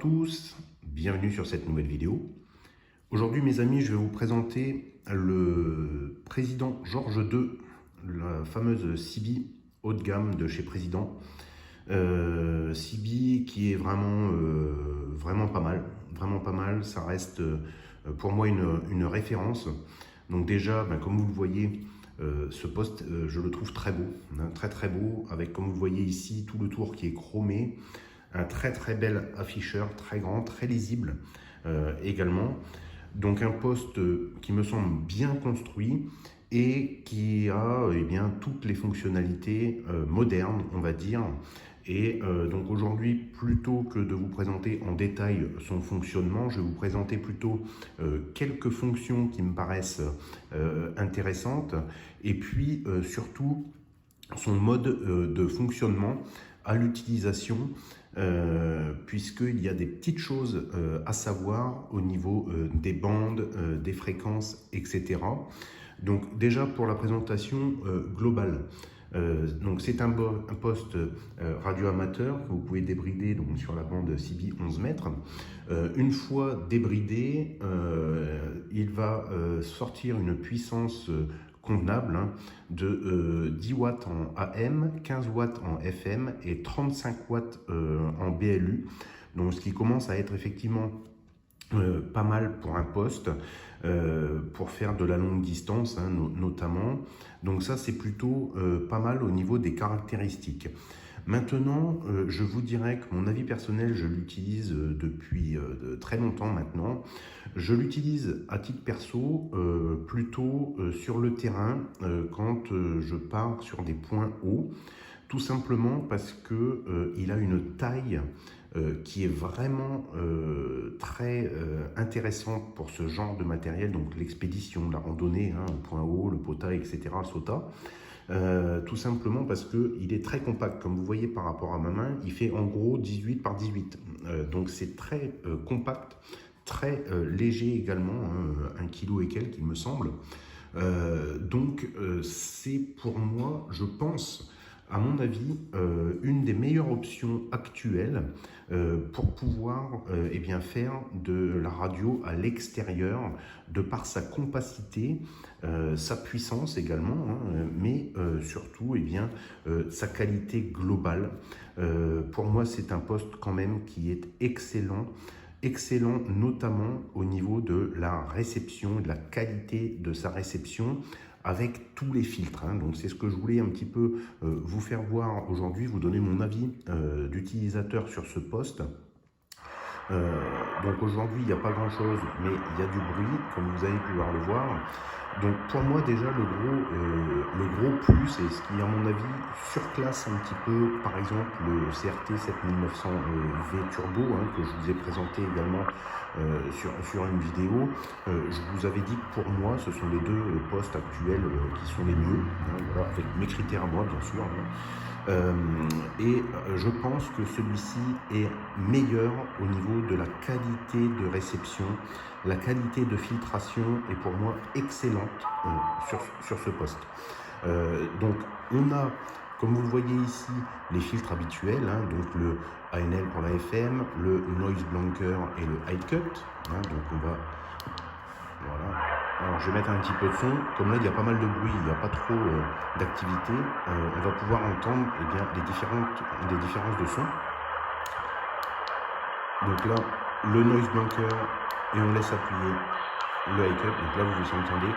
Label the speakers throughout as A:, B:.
A: tous, bienvenue sur cette nouvelle vidéo. Aujourd'hui mes amis, je vais vous présenter le Président George II, la fameuse CB haut de gamme de chez Président. CB qui est vraiment pas mal, ça reste pour moi une référence. Donc déjà, comme vous le voyez, ce poste, je le trouve très beau, très beau, avec comme vous le voyez ici, tout le tour qui est chromé, un très bel afficheur, très grand, très lisible également. Donc un poste qui me semble bien construit et qui a toutes les fonctionnalités modernes, on va dire. Et donc aujourd'hui, plutôt que de vous présenter en détail son fonctionnement, je vais vous présenter plutôt quelques fonctions qui me paraissent intéressantes et puis surtout son mode de fonctionnement à l'utilisation, puisqu'il y a des petites choses à savoir au niveau des bandes, des fréquences, etc. Donc déjà pour la présentation globale. Donc c'est un poste radio amateur que vous pouvez débrider donc, sur la bande CB 11 mètres. Une fois débridé, il va sortir une puissance convenable de 10 watts en AM, 15 watts en FM et 35 watts en BLU. Donc ce qui commence à être effectivement pas mal pour un poste, pour faire de la longue distance notamment. Donc ça c'est plutôt pas mal au niveau des caractéristiques. Maintenant, je vous dirais que mon avis personnel, je l'utilise depuis très longtemps maintenant. Je l'utilise à titre perso, plutôt sur le terrain, quand je pars sur des points hauts, tout simplement parce que il a une taille qui est vraiment très intéressante pour ce genre de matériel, donc l'expédition, la randonnée, le point haut, le POTA, etc., le SOTA. Tout simplement parce qu'il est très compact, comme vous voyez par rapport à ma main, il fait en gros 18 par 18, donc c'est très compact, très léger également, 1 kg et quelques il me semble. Donc c'est pour moi, je pense, à mon avis, une des meilleures options actuelles pour pouvoir faire de la radio à l'extérieur, de par sa compacité, sa puissance également, mais surtout sa qualité globale. Pour moi, c'est un poste quand même qui est excellent notamment au niveau de la réception, de la qualité de sa réception, avec tous les filtres. Donc c'est ce que je voulais un petit peu vous faire voir aujourd'hui, vous donner mon avis d'utilisateur sur ce poste. Donc aujourd'hui il n'y a pas grand chose, mais il y a du bruit, comme vous allez pouvoir le voir. Donc pour moi déjà le gros plus, et ce qui à mon avis surclasse un petit peu par exemple le CRT 7900V Turbo que je vous ai présenté également sur une vidéo. Je vous avais dit que pour moi ce sont les deux postes actuels qui sont les mieux, voilà, avec mes critères à moi bien sûr. Je pense que celui-ci est meilleur au niveau de la qualité de réception, la qualité de filtration est pour moi excellente sur ce poste. Donc on a, comme vous le voyez ici, les filtres habituels, donc le ANL pour la FM, le Noise Blanker et le High Cut. Donc on va, voilà. Alors je vais mettre un petit peu de son, comme là il y a pas mal de bruit, il n'y a pas trop d'activité, on va pouvoir entendre les différences de son. Donc là, le Noise Blanker, et on laisse appuyer le High Cut, donc là vous entendez.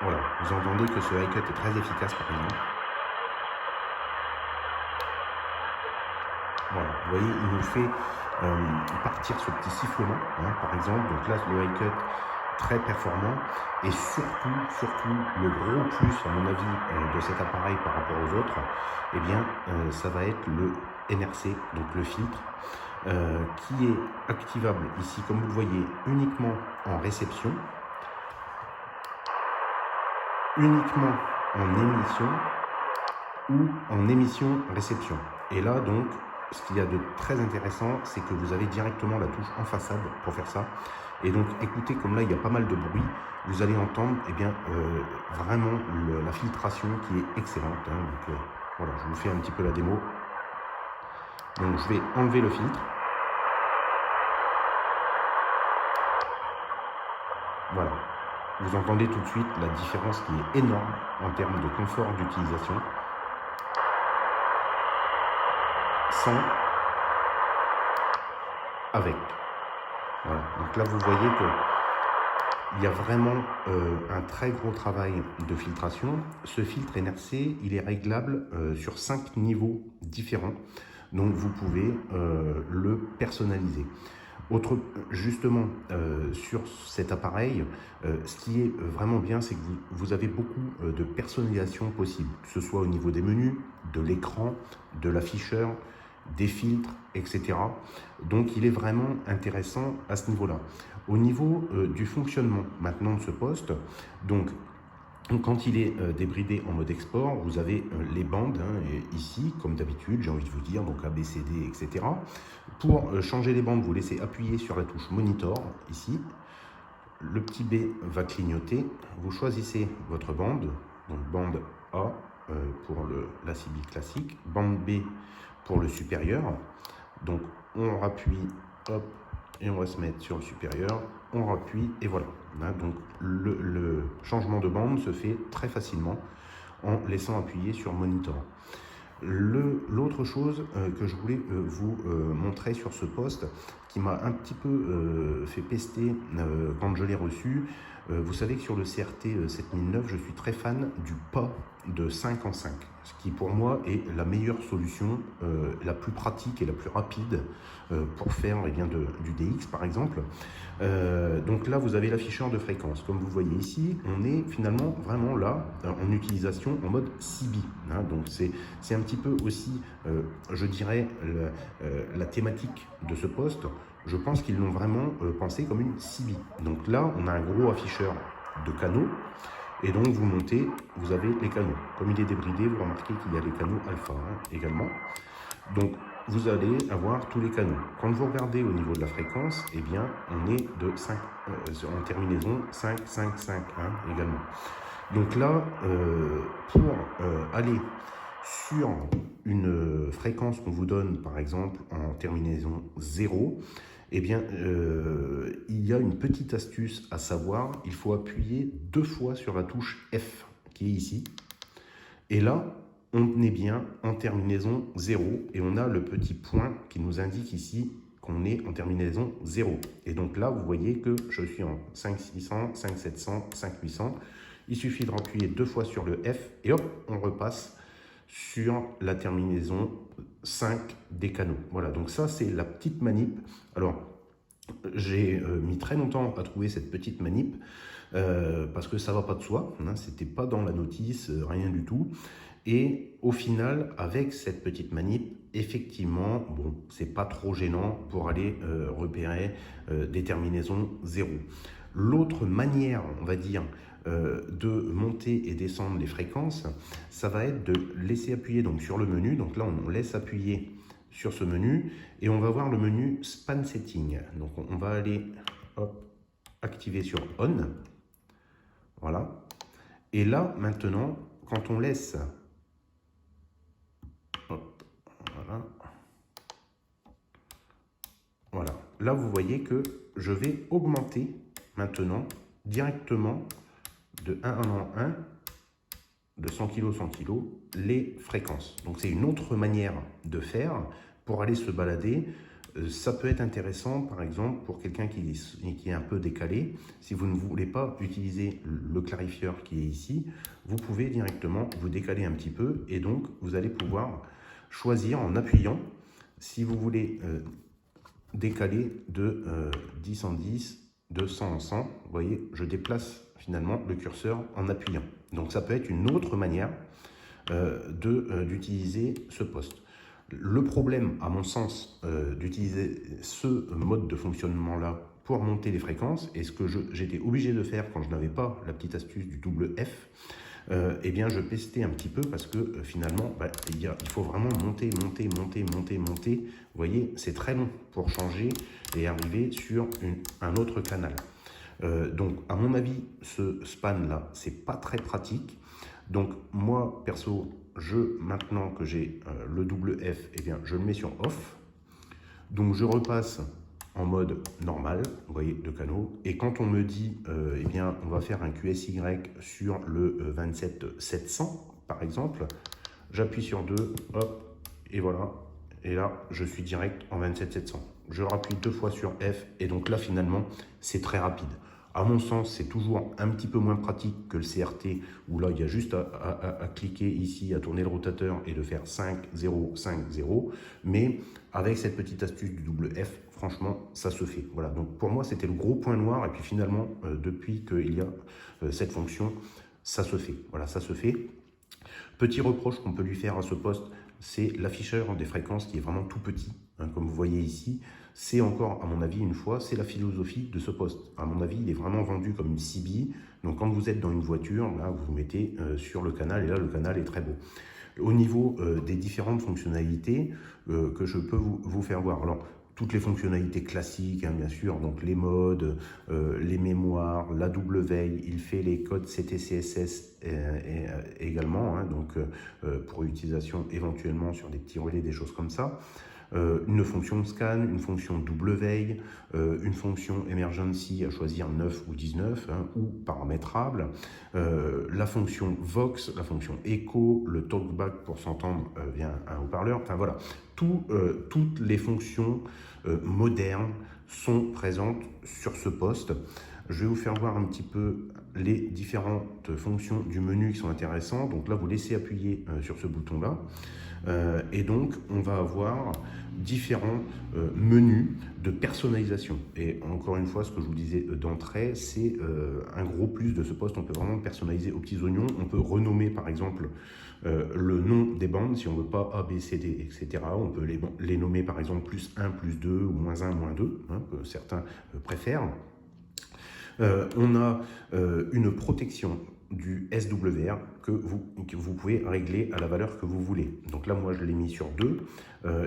A: Voilà, vous entendez que ce High Cut est très efficace par exemple. Voilà, vous voyez, il nous fait partir ce petit sifflement, par exemple. Donc là, le High Cut très performant. Et surtout, le gros plus, à mon avis, de cet appareil par rapport aux autres, ça va être le NRC, donc le filtre, qui est activable ici, comme vous le voyez, uniquement en réception, uniquement en émission ou en émission-réception. Et là, donc, ce qu'il y a de très intéressant, c'est que vous avez directement la touche en façade pour faire ça. Et donc, écoutez, comme là, il y a pas mal de bruit, vous allez entendre vraiment la filtration qui est excellente. Donc, voilà, je vous fais un petit peu la démo. Donc je vais enlever le filtre. Voilà. Vous entendez tout de suite la différence qui est énorme en termes de confort d'utilisation. Sans, avec. Voilà. Donc là, vous voyez qu'il y a vraiment un très gros travail de filtration. Ce filtre NRC, il est réglable sur 5 niveaux différents. Donc vous pouvez le personnaliser. Justement, sur cet appareil, ce qui est vraiment bien, c'est que vous avez beaucoup de personnalisation possible, que ce soit au niveau des menus, de l'écran, de l'afficheur, des filtres, etc. Donc il est vraiment intéressant à ce niveau-là. Au niveau du fonctionnement maintenant de ce poste, donc quand il est débridé en mode export, vous avez les bandes ici, comme d'habitude, j'ai envie de vous dire, donc ABCD, etc. Pour changer les bandes, vous laissez appuyer sur la touche Monitor, ici. Le petit B va clignoter. Vous choisissez votre bande, donc bande A pour la CB classique, bande B pour le supérieur. Donc on rappuie, hop, et on va se mettre sur le supérieur, on rappuie et voilà. Donc le changement de bande se fait très facilement en laissant appuyer sur Monitor. L'autre chose que je voulais vous montrer sur ce poste, qui m'a un petit peu fait pester quand je l'ai reçu, vous savez que sur le CRT 7009, je suis très fan du pas de 5 en 5, ce qui pour moi est la meilleure solution, la plus pratique et la plus rapide pour faire du DX par exemple. Donc là, vous avez l'afficheur de fréquence. Comme vous voyez ici, on est finalement vraiment là en utilisation en mode CB. Donc c'est un petit peu aussi, je dirais, la thématique de ce poste. Je pense qu'ils l'ont vraiment pensé comme une CB. Donc là, on a un gros afficheur de canaux. Et donc vous montez, vous avez les canaux. Comme il est débridé, vous remarquez qu'il y a les canaux alpha également. Donc vous allez avoir tous les canaux. Quand vous regardez au niveau de la fréquence, eh bien on est de 5, en terminaison 5, 5, 5 également. Donc là, pour aller sur une fréquence qu'on vous donne, par exemple en terminaison 0, eh bien, il y a une petite astuce à savoir, il faut appuyer 2 fois sur la touche F, qui est ici. Et là, on est bien en terminaison 0, et on a le petit point qui nous indique ici qu'on est en terminaison 0. Et donc là, vous voyez que je suis en 5600, 5700, 5800. Il suffit de appuyer 2 fois sur le F, et hop, on repasse sur la terminaison 5 des canaux. Voilà, donc ça c'est la petite manip. Alors, j'ai mis très longtemps à trouver cette petite manip parce que ça va pas de soi, c'était pas dans la notice, rien du tout. Et au final, avec cette petite manip, effectivement, bon, c'est pas trop gênant pour aller repérer des terminaisons 0. L'autre manière, on va dire, de monter et descendre les fréquences, ça va être de laisser appuyer donc sur le menu. Donc là, on laisse appuyer sur ce menu et on va voir le menu Span Setting. Donc on va aller hop, activer sur On. Voilà. Et là, maintenant, quand on laisse... Hop, voilà. Voilà. Là, vous voyez que je vais augmenter maintenant directement de 1 en 1, de 100 kg 100 kg, les fréquences. Donc c'est une autre manière de faire pour aller se balader. Ça peut être intéressant, par exemple, pour quelqu'un qui est un peu décalé. Si vous ne voulez pas utiliser le clarifieur qui est ici, vous pouvez directement vous décaler un petit peu et donc vous allez pouvoir choisir en appuyant si vous voulez décaler de 10 en 10, de 100 en 100. Vous voyez, je déplace finalement le curseur en appuyant. Donc ça peut être une autre manière d'utiliser ce poste. Le problème, à mon sens, d'utiliser ce mode de fonctionnement-là pour monter les fréquences, et ce que j'étais obligé de faire quand je n'avais pas la petite astuce du double F, eh bien je pestais un petit peu parce que finalement, il faut vraiment monter. Vous voyez, c'est très long pour changer et arriver sur un autre canal. Donc, à mon avis, ce span-là, c'est pas très pratique. Donc, moi, perso, maintenant que j'ai le double F, eh bien, je le mets sur off. Donc je repasse en mode normal, vous voyez, de canaux. Et quand on me dit, eh bien, on va faire un QSY sur le 27700, par exemple, j'appuie sur 2, hop, et voilà. Et là, je suis direct en 27700. Je rappuie 2 fois sur F, et donc là, finalement, c'est très rapide. À mon sens, c'est toujours un petit peu moins pratique que le CRT, où là, il y a juste à cliquer ici, à tourner le rotateur et de faire 5, 0, 5, 0. Mais avec cette petite astuce du double F, franchement, ça se fait. Voilà, donc pour moi, c'était le gros point noir. Et puis finalement, depuis qu'il y a cette fonction, ça se fait. Voilà, ça se fait. Petit reproche qu'on peut lui faire à ce poste, c'est l'afficheur des fréquences qui est vraiment tout petit, hein, comme vous voyez ici. C'est encore, à mon avis, une fois, c'est la philosophie de ce poste. À mon avis, il est vraiment vendu comme une CB. Donc quand vous êtes dans une voiture, là, vous vous mettez sur le canal, et là, le canal est très beau. Au niveau des différentes fonctionnalités que je peux vous faire voir. Alors, toutes les fonctionnalités classiques, hein, bien sûr, donc les modes, les mémoires, la double veille, il fait les codes CTCSS également, hein, donc pour utilisation éventuellement sur des petits relais, des choses comme ça. Une fonction scan, une fonction double veille, une fonction emergency à choisir 9 ou 19, hein, ou paramétrable, la fonction Vox, la fonction Echo, le talkback pour s'entendre via un haut-parleur, enfin voilà, toutes les fonctions modernes sont présentes sur ce poste. Je vais vous faire voir un petit peu les différentes fonctions du menu qui sont intéressantes. Donc là, vous laissez appuyer sur ce bouton-là. Et donc, on va avoir différents menus de personnalisation. Et encore une fois, ce que je vous disais d'entrée, c'est un gros plus de ce poste. On peut vraiment personnaliser aux petits oignons. On peut renommer, par exemple, le nom des bandes, si on ne veut pas A, B, C, D, etc. On peut les nommer, par exemple, plus 1, plus 2, ou moins 1, moins 2, hein, que certains préfèrent. On a une protection du SWR que vous pouvez régler à la valeur que vous voulez. Donc là, moi, je l'ai mis sur 2.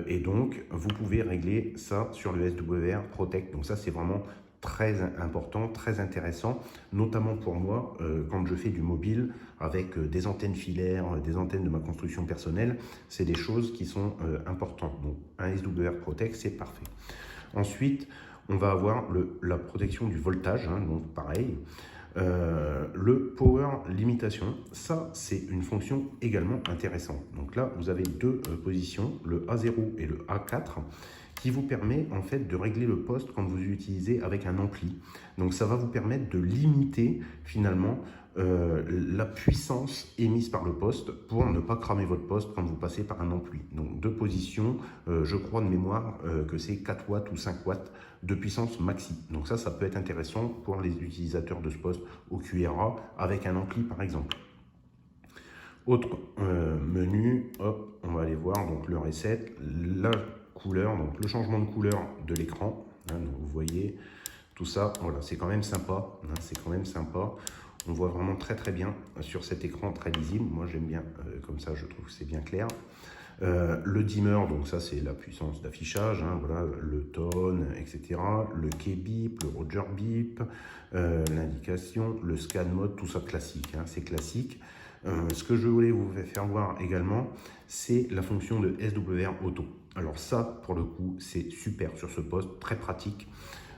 A: Et donc, vous pouvez régler ça sur le SWR Protect. Donc ça, c'est vraiment très important, très intéressant, notamment pour moi, quand je fais du mobile avec des antennes filaires, des antennes de ma construction personnelle. C'est des choses qui sont importantes. Donc, un SWR Protect, c'est parfait. Ensuite, on va avoir la protection du voltage, hein, donc pareil. Le power limitation, ça c'est une fonction également intéressante. Donc là, vous avez deux positions, le A0 et le A4, qui vous permet en fait de régler le poste quand vous utilisez avec un ampli. Donc ça va vous permettre de limiter finalement la puissance émise par le poste pour ne pas cramer votre poste quand vous passez par un ampli. Donc deux positions, je crois de mémoire que c'est 4 watts ou 5 watts de puissance maxi. Donc ça peut être intéressant pour les utilisateurs de ce poste au QRA avec un ampli par exemple. Autre menu, hop, on va aller voir donc le reset, la couleur, donc le changement de couleur de l'écran. Hein, vous voyez tout ça, voilà, c'est quand même sympa. Hein, c'est quand même sympa. On voit vraiment très très bien sur cet écran très lisible. Moi j'aime bien comme ça, je trouve que c'est bien clair. Le dimmer, donc ça c'est la puissance d'affichage, hein, voilà, le tone, etc. Le key beep, le Roger beep, l'indication, le scan mode, tout ça classique, hein, c'est classique. Ce que je voulais vous faire voir également, c'est la fonction de SWR Auto. Alors ça, pour le coup, c'est super sur ce poste, très pratique.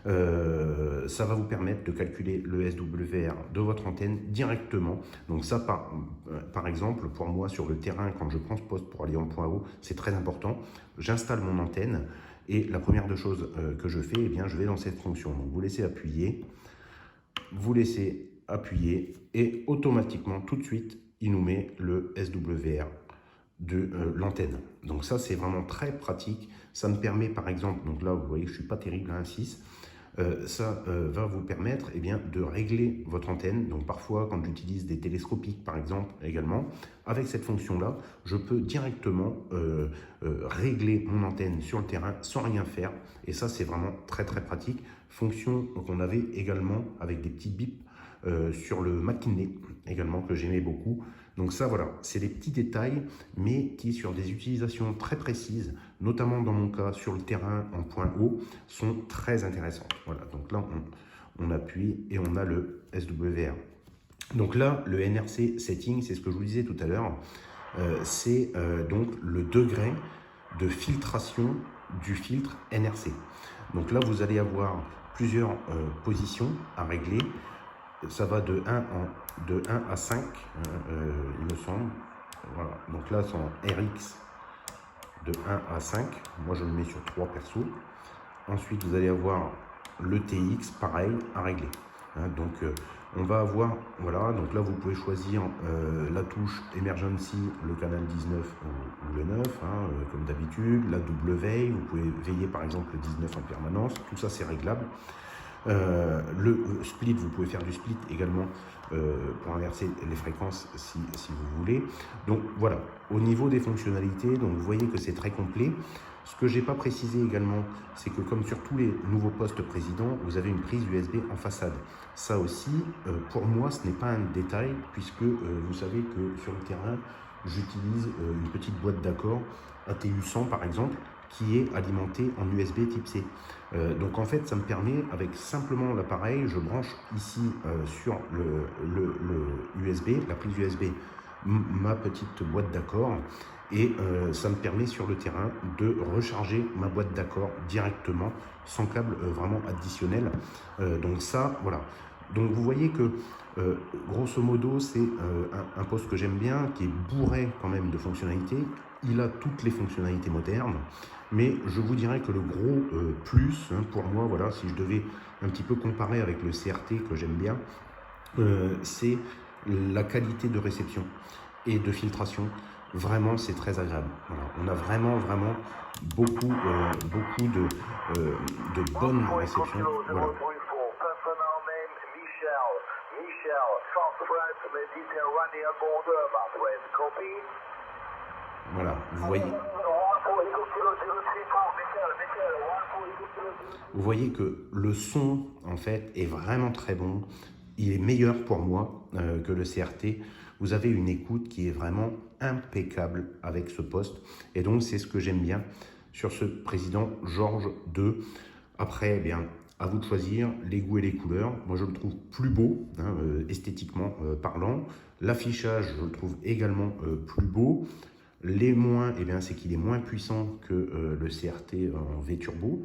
A: Ça va vous permettre de calculer le SWR de votre antenne directement. Donc ça, par exemple, pour moi, sur le terrain, quand je prends ce poste pour aller en point haut, c'est très important. J'installe mon antenne et la première des choses que je fais, eh bien, je vais dans cette fonction. Donc vous laissez appuyer, et automatiquement, tout de suite, il nous met le SWR de l'antenne. Donc ça, c'est vraiment très pratique. Ça me permet, par exemple, donc là, vous voyez que je ne suis pas terrible à 1.6, ça va vous permettre eh bien, de régler votre antenne. Donc parfois, quand j'utilise des télescopiques, par exemple, également, avec cette fonction-là, je peux directement régler mon antenne sur le terrain sans rien faire. Et ça, c'est vraiment très, très pratique. Fonction qu'on avait également avec des petits bips sur le McKinley, également, que j'aimais beaucoup. Donc ça, voilà, c'est des petits détails, mais qui, sur des utilisations très précises, notamment dans mon cas, sur le terrain en point haut, sont très intéressants. Voilà, donc là, on appuie et on a le SWR. Donc là, le NRC setting, c'est ce que je vous disais tout à l'heure. c'est donc le degré de filtration du filtre NRC. Donc là, vous allez avoir plusieurs positions à régler. Ça va de 1 à 5, il me semble. Voilà. Donc là, c'est en RX de 1 à 5. Moi, je le mets sur 3 persos. Ensuite, vous allez avoir le TX, pareil, à régler. Hein, donc, on va avoir, voilà, donc là, vous pouvez choisir la touche Emergency, le canal 19 ou le 9, hein, comme d'habitude, la W, vous pouvez veiller par exemple le 19 en permanence, tout ça, c'est réglable. Le split, vous pouvez faire du split également pour inverser les fréquences si vous voulez. Donc voilà, au niveau des fonctionnalités, donc vous voyez que c'est très complet. Ce que j'ai pas précisé également, c'est que comme sur tous les nouveaux postes présidents, vous avez une prise USB en façade. Ça aussi, pour moi, ce n'est pas un détail, puisque vous savez que sur le terrain, j'utilise une petite boîte d'accord ATU100 par exemple, qui est alimentée en USB type C. Donc en fait, ça me permet, avec simplement l'appareil, je branche ici sur le USB, la prise USB, ma petite boîte d'accord, et ça me permet sur le terrain de recharger ma boîte d'accord directement, sans câble vraiment additionnel. Donc ça, voilà. Donc vous voyez que grosso modo, c'est un poste que j'aime bien, qui est bourré quand même de fonctionnalités. Il a toutes les fonctionnalités modernes, mais je vous dirais que le gros plus, hein, pour moi, voilà, si je devais un petit peu comparer avec le CRT que j'aime bien, c'est la qualité de réception et de filtration. Vraiment, c'est très agréable. Voilà. On a vraiment beaucoup de bonnes réceptions. Voilà. Voilà, vous voyez que le son, en fait, est vraiment très bon. Il est meilleur pour moi que le CRT. Vous avez une écoute qui est vraiment impeccable avec ce poste. Et donc, c'est ce que j'aime bien sur ce président Georges II. Après, eh bien, à vous de choisir les goûts et les couleurs. Moi, je le trouve plus beau, hein, esthétiquement parlant. L'affichage, je le trouve également plus beau. Les moins, eh bien, c'est qu'il est moins puissant que le CRT en V-Turbo.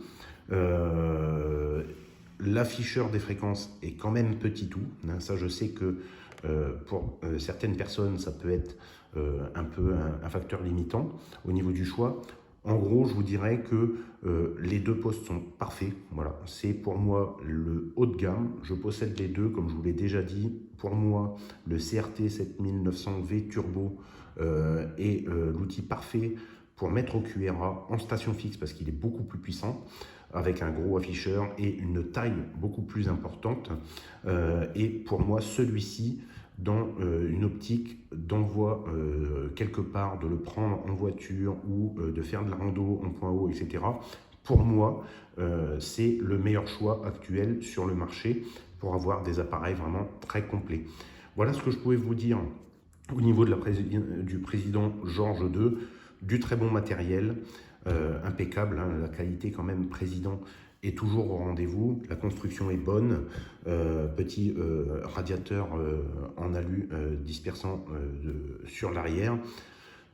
A: L'afficheur des fréquences est quand même petit tout. Hein, ça, je sais que pour certaines personnes, ça peut être un peu un facteur limitant au niveau du choix. En gros, je vous dirais que les deux postes sont parfaits. Voilà, c'est pour moi le haut de gamme. Je possède les deux, comme je vous l'ai déjà dit. Pour moi, le CRT 7900V Turbo est l'outil parfait pour mettre au QRA en station fixe parce qu'il est beaucoup plus puissant, avec un gros afficheur et une taille beaucoup plus importante. Et pour moi, celui-ci, dans une optique d'envoi quelque part, de le prendre en voiture ou de faire de la rando en point haut, etc. Pour moi, c'est le meilleur choix actuel sur le marché pour avoir des appareils vraiment très complets. Voilà ce que je pouvais vous dire au niveau de du président Georges II, du très bon matériel, impeccable, hein, la qualité quand même président est toujours au rendez-vous, la construction est bonne, petit radiateur en alu dispersant sur l'arrière.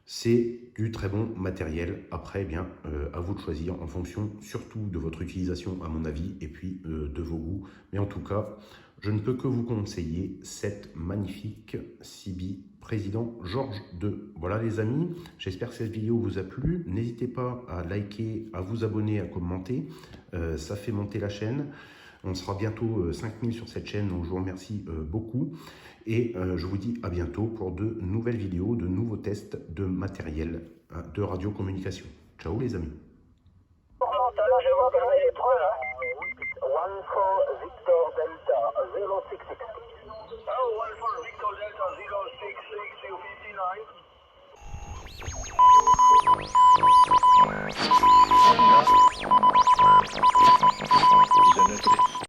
A: C'est du très bon matériel. Après, eh bien, à vous de choisir en fonction surtout de votre utilisation, à mon avis, et puis de vos goûts. Mais en tout cas, je ne peux que vous conseiller cette magnifique CB Président Georges II. Voilà les amis, j'espère que cette vidéo vous a plu. N'hésitez pas à liker, à vous abonner, à commenter. Ça fait monter la chaîne. On sera bientôt 5000 sur cette chaîne, donc je vous remercie beaucoup. Et je vous dis à bientôt pour de nouvelles vidéos, de nouveaux tests de matériel de radiocommunication. Ciao les amis. One for Victor Delta 066.